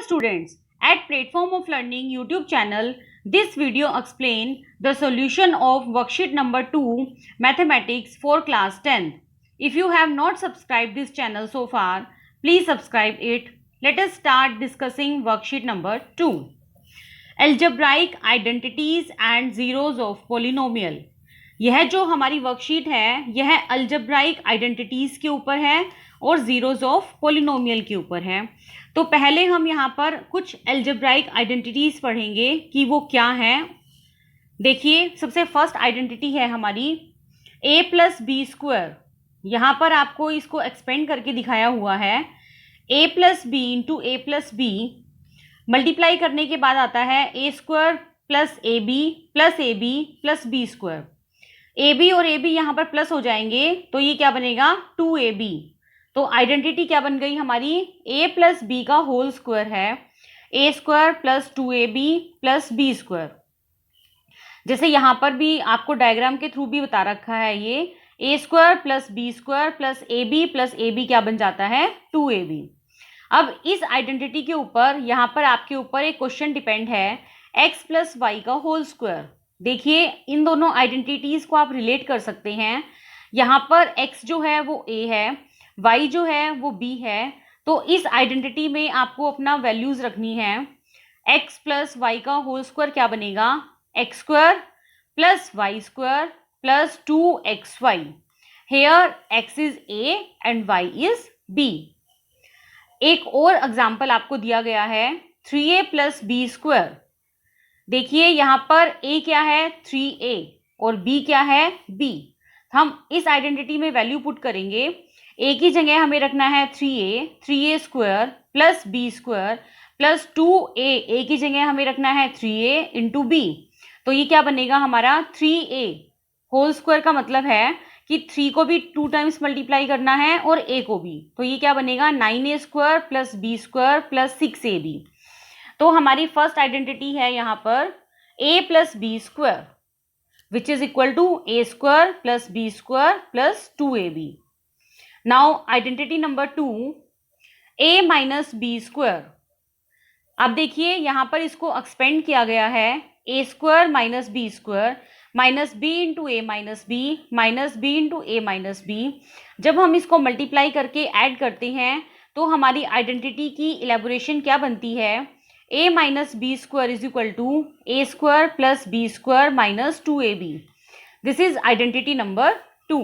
Hello students, at Platform of Learning YouTube channel, this video explain the solution of worksheet number 2 mathematics for class 10th. If you have not subscribed this channel so far, please subscribe it. Let us start discussing worksheet number 2. Algebraic identities and zeros of polynomial. यह जो हमारी worksheet है यह algebraic identities के ऊपर है और zeros of polynomial के ऊपर है। तो पहले हम यहाँ पर कुछ अल्जेब्राइक आइडेंटिटीज पढ़ेंगे कि वो क्या है। देखिए, सबसे फर्स्ट आइडेंटिटी है हमारी a प्लस बी स्क्वायर। यहाँ पर आपको इसको एक्सपेंड करके दिखाया हुआ है। a plus B into a plus b multiply करने के बाद आता है a square plus a b plus b square. A b और ए बी यहाँ पर प्लस हो जाएंगे तो ये क्या बनेगा 2ab। तो आइडेंटिटी क्या बन गई हमारी a प्लस बी का होल स्क्वायर है a square plus 2ab plus b square. जैसे यहाँ पर भी आपको डायग्राम के थ्रू भी बता रखा है, ये a square plus b square plus a b क्या बन जाता है 2ab। अब इस आइडेंटिटी के ऊपर यहाँ पर आपके ऊपर एक क्वेश्चन डिपेंड है x प्लस वाई का होल स्क्वायर। देखिए, इन दोनों आइडेंटिटीज को आप रिलेट कर सकते हैं। यहाँ पर x जो है वो a है, y जो है वो b है। तो इस आइडेंटिटी में आपको अपना वैल्यूज रखनी है। x प्लस वाई का होल स्क्वायर क्या बनेगा x square plus y square plus 2xy। Here x is a and y is b। एक और एग्जाम्पल आपको दिया गया है 3a प्लस बी स्क्वायर। देखिए, यहाँ पर a क्या है 3a और b क्या है b। हम इस आइडेंटिटी में वैल्यू पुट करेंगे। a की जगह हमें रखना है 3a square plus b square plus 2a की जगह हमें रखना है 3a इंटू b। तो ये क्या बनेगा हमारा 3a होल स्क्वायर का मतलब है कि 3 को भी 2 टाइम्स मल्टीप्लाई करना है और a को भी। तो ये क्या बनेगा 9a square plus b square plus 6ab। तो हमारी फर्स्ट आइडेंटिटी है यहाँ पर a plus b square which is equal to a square plus b square plus 2ab। Now identity number 2 a minus B square. अब देखिए, यहाँ पर इसको एक्सपेंड किया गया है a square minus B square minus b into A minus b into A minus b. जब हम इसको मल्टीप्लाई करके ऐड करते हैं तो हमारी आइडेंटिटी की इलेबोरेशन क्या बनती है a minus B square is equal to a square plus b square minus 2ab। This is identity number 2।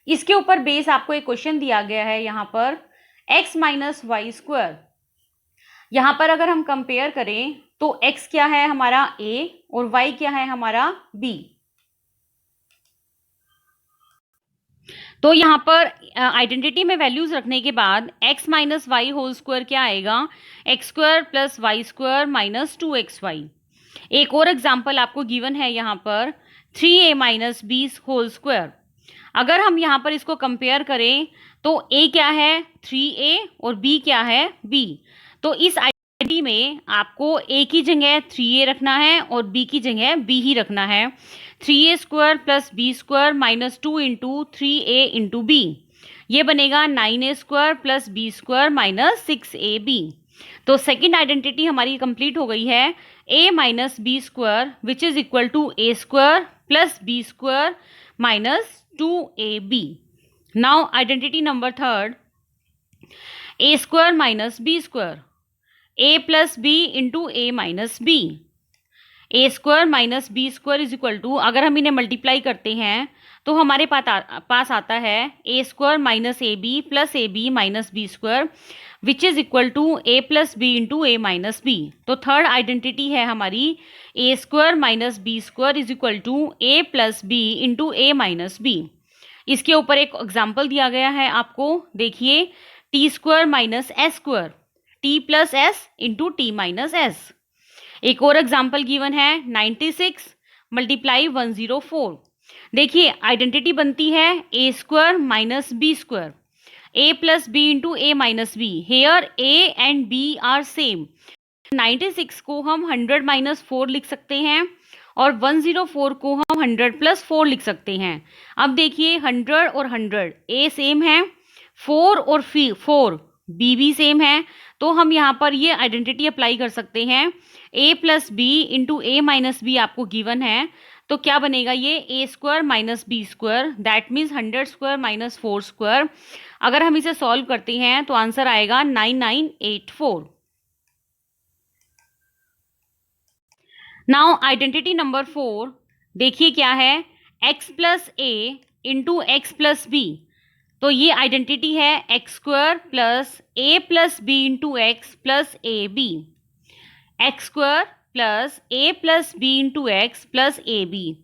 इसके ऊपर बेस आपको एक क्वेश्चन दिया गया है यहाँ पर x माइनस वाई स्क्वायर। यहाँ पर अगर हम कंपेयर करें तो x क्या है हमारा a और y क्या है हमारा b। तो यहाँ पर आइडेंटिटी में वैल्यूज रखने के बाद x minus y whole square क्या आएगा x square plus y square minus 2xy। एक और एग्जाम्पल आपको गिवन है यहाँ पर 3a minus B whole square. अगर हम यहाँ पर इसको कंपेयर करें तो a क्या है 3a और b क्या है b। तो इस आइडेंटिटी में आपको a की जगह 3a रखना है और b की जगह b ही रखना है। 3a square plus b square minus 2 into 3a into b. ये बनेगा 9a square plus b square minus 6ab। तो सेकेंड आइडेंटिटी हमारी कंप्लीट हो गई है a minus B square which is equal to a square plus b square minus 2ab। Now identity number third a square minus B square a plus B into A minus b. A square minus B square is equal to, अगर हम इन्हें multiply करते हैं तो हमारे पास आता है A square minus A B minus B square which is equal to A plus B into A minus B. तो थर्ड आइडेंटिटी है हमारी A square minus B square is equal to A plus B into A minus B. इसके ऊपर एक example दिया गया है आपको। देखिए, T square minus S square T plus S into T minus S. एक और एग्जाम्पल गिवन है 96 मल्टीप्लाई 104। देखिए, आइडेंटिटी बनती है A square minus B square A plus B into A minus B. Here A and B are same. 96 को हम 100 minus 4 लिख सकते हैं और 104 को हम 100 प्लस 4 लिख सकते हैं। अब देखिए, 100 और 100 ए सेम है, 4 और 4 बी भी सेम है, तो हम यहाँ पर ये आइडेंटिटी अप्लाई कर सकते हैं। a plus B into A minus B आपको गिवन है, तो क्या बनेगा ये A square minus B square, that means 100 square minus 4 square. अगर हम इसे सॉल्व करते हैं तो आंसर आएगा 9984। नाउ आइडेंटिटी नंबर 4 देखिए क्या है, x plus a into x plus b. तो ये आइडेंटिटी है x square plus a plus B into x plus a b, x square plus a plus B into x plus a b.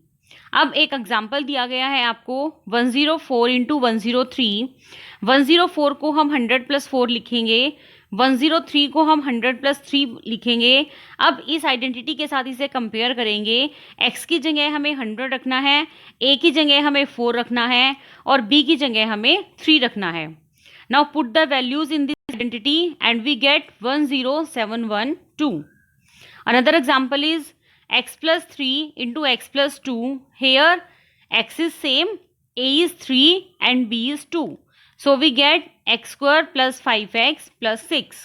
अब एक example दिया गया है आपको 104 into 103। 104 को हम 100 प्लस 4 लिखेंगे, 103 को हम 100 प्लस 3 लिखेंगे। अब इस आइडेंटिटी के साथ इसे कंपेयर करेंगे। x की जगह हमें 100 रखना है, a की जगह हमें 4 रखना है और b की जगह हमें 3 रखना है। Now put the values in this identity and we get 10712। Another example is x plus 3 into x plus 2. Here x is same, a is 3 and b is 2. So we get x square plus 5x plus 6.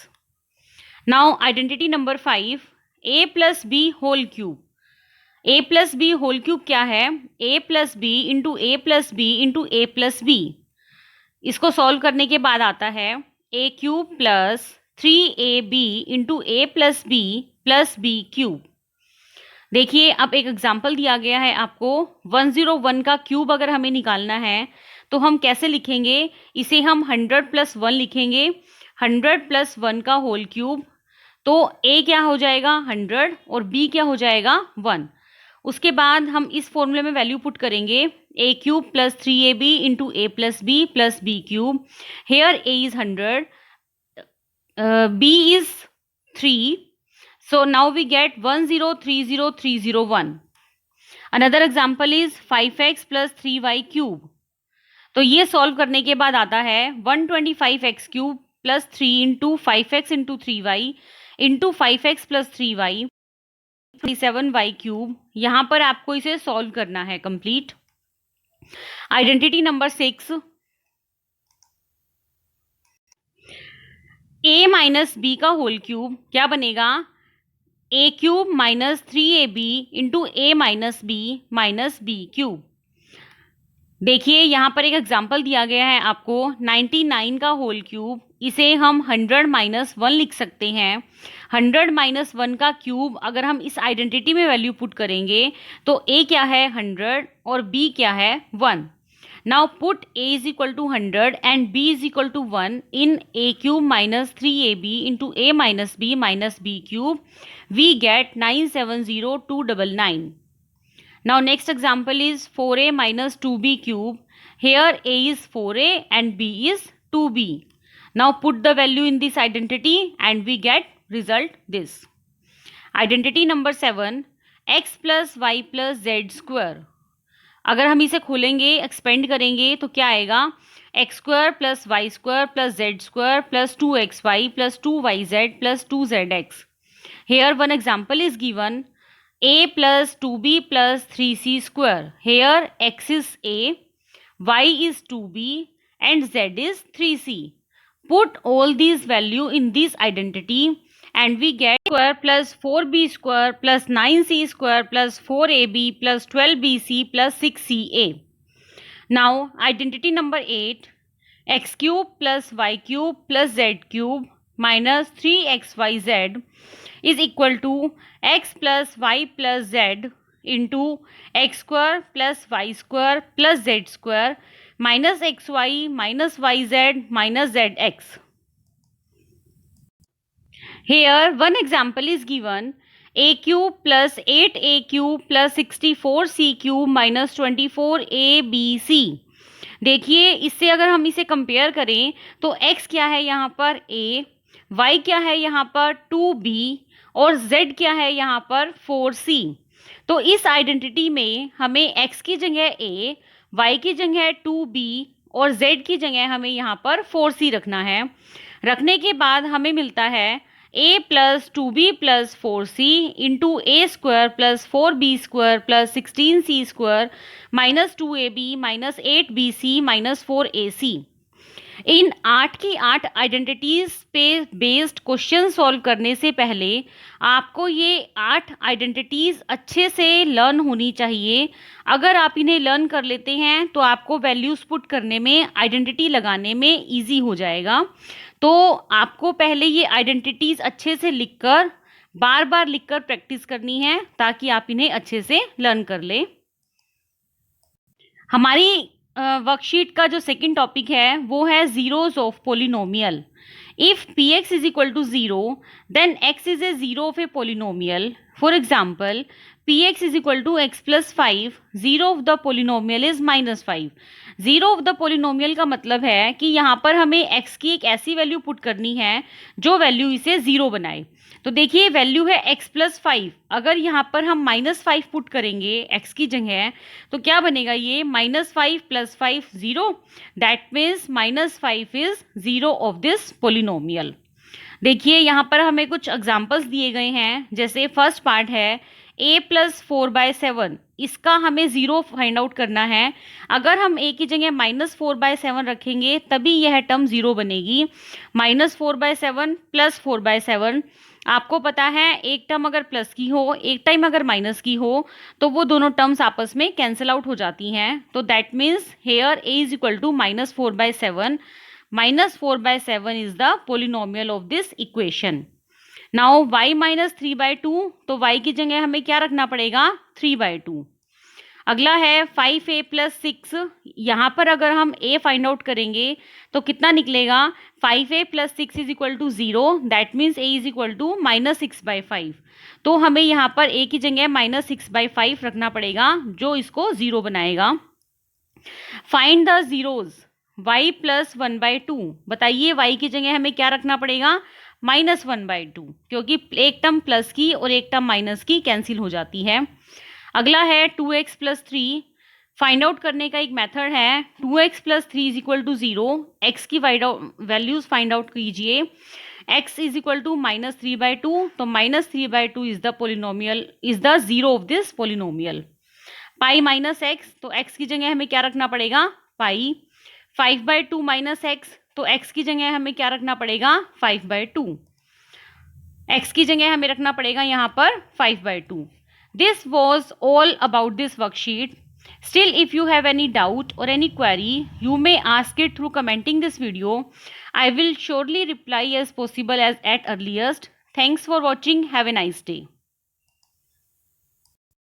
Now identity number 5, a plus b whole cube. a plus b whole cube क्या है, a plus b into a plus b into a plus b। इसको solve करने के बाद आता है a cube plus 3ab into a plus b plus b cube. देखिए अब एक एग्जाम्पल दिया गया है आपको, 101 का क्यूब अगर हमें निकालना है तो हम कैसे लिखेंगे, इसे हम 100 प्लस 1 लिखेंगे, 100 प्लस 1 का होल क्यूब। तो a क्या हो जाएगा 100 और b क्या हो जाएगा 1। उसके बाद हम इस फॉर्मूले में वैल्यू पुट करेंगे, a cube plus 3ab into a plus b cube. Here a is 100, b is 3, so now we get 1030301। Another example is 5x plus 3y cube। तो ये सॉल्व करने के बाद आता है 125x cube plus 3 into 5x into 3y into 5x plus 3y 27y cube. यहाँ पर आपको इसे सॉल्व करना है complete. Identity number 6, a minus b का होल क्यूब क्या बनेगा, a cube minus 3ab into A minus b cube. देखिए यहाँ पर एक एग्जाम्पल दिया गया है आपको 99 का होल क्यूब, इसे हम 100 माइनस 1 लिख सकते हैं। 100 माइनस 1 का क्यूब अगर हम इस आइडेंटिटी में वैल्यू पुट करेंगे तो a क्या है 100 और b क्या है 1। Now put a is equal to 100 and b is equal to 1 in a cube minus 3ab into a minus b cube. We get 970299. Now next example is 4a minus 2b cube. Here a is 4a and b is 2b. Now put the value in this identity and we get result this. Identity number 7, x plus y plus z square। अगर हम इसे खोलेंगे expand करेंगे तो क्या आएगा, x square plus y square plus z square plus 2xy plus 2yz plus 2zx। Here one example is given, a plus 2b plus 3c square. Here x is a, y is 2b and z is 3c. Put all these value in this identity and we get square plus 4b square plus 9c square plus 4ab plus 12bc plus 6ca. Now identity number 8, x cube plus y cube plus z cube minus 3xyz is equal to x plus y plus z into x square plus y square plus z square minus xy minus yz minus zx. Here one example is given, a cube plus 8a cube plus 64c cube minus 24abc। देखिए इससे अगर हम इसे compare करें तो x क्या है यहाँ पर a, y क्या है यहाँ पर 2b और z क्या है यहाँ पर 4c। तो इस आइडेंटिटी में हमें x की जगह a, y की जगह 2b और z की जगह हमें यहाँ पर 4c रखना है। रखने के बाद हमें मिलता है a plus 2b plus 4c into A square plus 4b square plus 16c square minus 2ab minus 8bc minus 4ac। इन 8 की 8 आइडेंटिटीज पे बेस्ड क्वेश्चन सॉल्व करने से पहले आपको ये 8 आइडेंटिटीज अच्छे से लर्न होनी चाहिए। अगर आप इन्हें लर्न कर लेते हैं तो आपको वैल्यूज पुट करने में, आइडेंटिटी लगाने में इजी हो जाएगा। तो आपको पहले ये आइडेंटिटीज अच्छे से लिखकर, बार बार लिखकर प्रैक्टिस करनी है ताकि आप इन्हें अच्छे से लर्न कर ले। हमारी वर्कशीट का जो सेकंड टॉपिक है वो है zeros of polynomial. If p x is equal to zero then x is a zero of a polynomial. For example, p x is equal to x plus 5, zero of the polynomial is -5। Zero of the polynomial का मतलब है कि यहाँ पर हमें x की एक ऐसी वैल्यू पुट करनी है जो वैल्यू इसे जीरो बनाए। तो देखिए वैल्यू है एक्स प्लस 5, अगर यहाँ पर हम -5 पुट करेंगे एक्स की जगह तो क्या बनेगा, ये -5 + 5 0, that means -5 is zero of this polynomial. देखिए यहाँ पर हमें कुछ एग्जांपल्स दिए गए हैं। जैसे फर्स्ट पार्ट है a + 4/7, इसका हमें ज़ीरो फाइंड आउट करना है। अगर हम a की जगह -4/7 रखेंगे तभी यह टर्म ज़ीरो बनेगी। -4/7 + 4/7, आपको पता है एक टर्म अगर प्लस की हो, एक टाइम अगर माइनस की हो तो वो दोनों टर्म्स आपस में कैंसिल आउट हो जाती हैं। तो that means here a is equal to -4/7, -4/7 is the polynomial of this equation. Now y - 3/2, तो y की जगह हमें क्या रखना पड़ेगा, 3/2। अगला है 5a + 6, यहाँ पर अगर हम a फाइंड आउट करेंगे तो कितना निकलेगा, 5a + 6 is equal to 0, that means a is equal to -6/5। तो हमें यहाँ पर a की जगह -6/5 रखना पड़ेगा जो इसको 0 बनाएगा। फाइंड द जीरोज y + 1/2, बताइए y की जगह हमें क्या रखना पड़ेगा, -1/2, क्योंकि एक टर्म प्लस की और एक टर्म माइनस की कैंसिल हो जाती है। अगला है 2x + 3, फाइंड आउट करने का एक मेथड है। 2x + 3 is equal to 0, x की वैल्यूज फाइंड आउट कीजिए। x इज इक्वल टू -3/2, तो -3/2 is the polynomial, is the zero of this polynomial. Pi -x, तो x की जगह हमें क्या रखना पड़ेगा, पाई। 5/2 -x, तो x की जगह हमें क्या रखना पड़ेगा, 5/2। x की जगह हमें रखना पड़ेगा यहाँ पर 5/2। This was all about this worksheet. Still, if you have any doubt or any query, you may ask it through commenting this video. I will surely reply as possible as at earliest. Thanks for watching. Have a nice day.